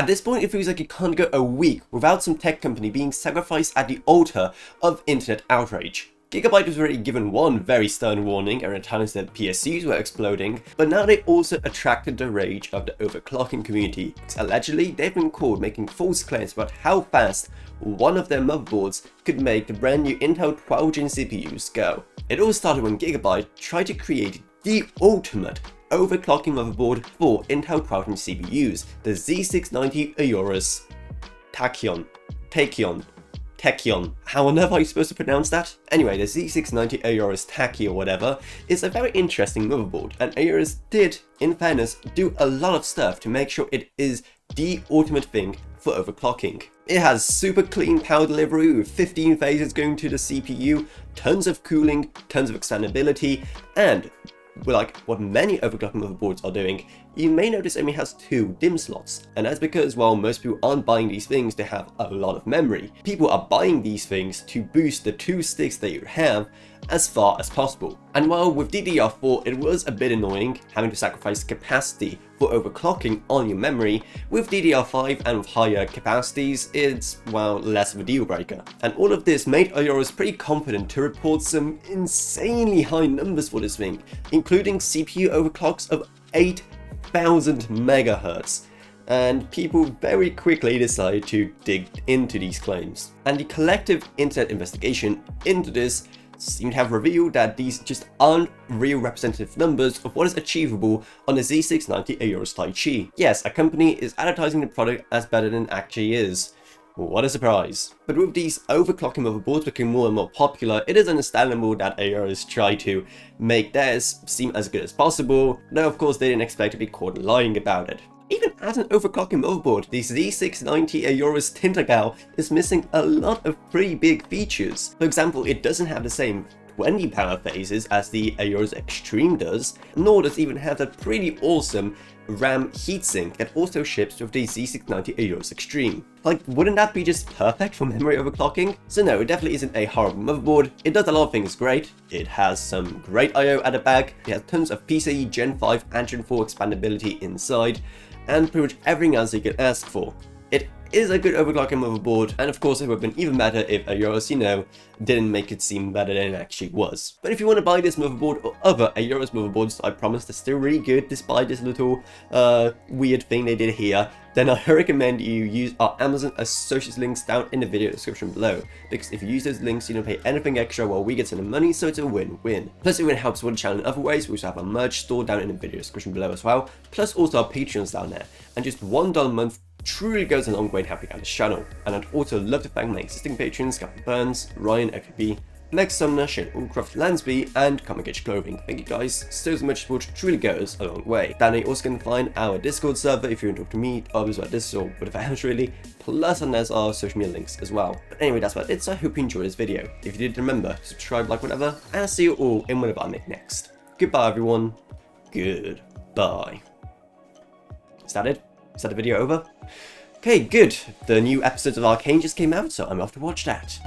At this point, it feels like it can't go a week without some tech company being sacrificed at the altar of internet outrage. Gigabyte was already given one very stern warning around the times that PSUs were exploding, but now they also attracted the rage of the overclocking community, because allegedly they've been caught making false claims about how fast one of their motherboards could make the brand new Intel 12-gen CPUs go. It all started when Gigabyte tried to create the ultimate overclocking motherboard for Intel 12-gen CPUs, the Z690 Aorus Tachyon. Tachyon. How on earth are you supposed to pronounce that? Anyway, the Z690 Aorus Tachyon or whatever is a very interesting motherboard, and Aorus did, in fairness, do a lot of stuff to make sure it is the ultimate thing for overclocking. It has super clean power delivery with 15 phases going to the CPU, tons of cooling, tons of expandability, and like what many overclocking motherboards are doing, you may notice it only has 2 DIMM slots, and that's because while most people aren't buying these things to have a lot of memory, people are buying these things to boost the 2 sticks that you have as far as possible. And while with DDR4 it was a bit annoying having to sacrifice capacity for overclocking on your memory, with DDR5 and with higher capacities it's, well, less of a deal breaker. And all of this made Aorus pretty confident to report some insanely high numbers for this thing, including CPU overclocks of 8,000 megahertz. And people very quickly decided to dig into these claims. And the collective internet investigation into this seem to have revealed that these just aren't real representative numbers of what is achievable on the Z690 Aorus Tachyon. Yes, a company is advertising the product as better than it actually is. What a surprise. But with these overclocking motherboards becoming more and more popular, it is understandable that Aorus try to make theirs seem as good as possible, though of course they didn't expect to be caught lying about it. Even as an overclocking motherboard, the Z690 Aorus Tachyon is missing a lot of pretty big features. For example, it doesn't have the same 20 power phases as the Aorus Extreme does, nor does it even have that pretty awesome RAM heatsink that also ships with the Z690 Aorus Extreme. Like, wouldn't that be just perfect for memory overclocking? So no, it definitely isn't a horrible motherboard. It does a lot of things great. It has some great I/O at the back, it has tons of PCIe Gen 5 and Gen 4 expandability inside, and pretty much everything else you could ask for. It is a good overclocking motherboard, and of course it would have been even better if Aorus, didn't make it seem better than it actually was. But if you want to buy this motherboard or other Aorus motherboards, I promise they're still really good despite this little weird thing they did here, then I recommend you use our Amazon associates links down in the video description below, because if you use those links you don't pay anything extra while we get some money, so it's a win-win. Plus it even helps support the channel in other ways. We also have a merch store down in the video description below as well, plus also our Patreons down there, and just $1 a month truly goes a long way in helping out this channel. And I'd also love to thank my existing patrons, Captain Burns, Ryan, FPP, Lex Sumner, Shane Allcroft, Lansby, and Comic Age Clothing. Thank you guys so much support, truly goes a long way. Down there you also can find our Discord server if you want to talk to me, others about this, or whatever else really, plus and there's our social media links as well. But anyway, that's about it, so I hope you enjoyed this video. If you did, remember, subscribe, like, whatever, and I'll see you all in whatever I make next. Goodbye everyone, goodbye. Is that it? Is that the video over? Okay, good. The new episodes of Arcane just came out, so I'm off to watch that.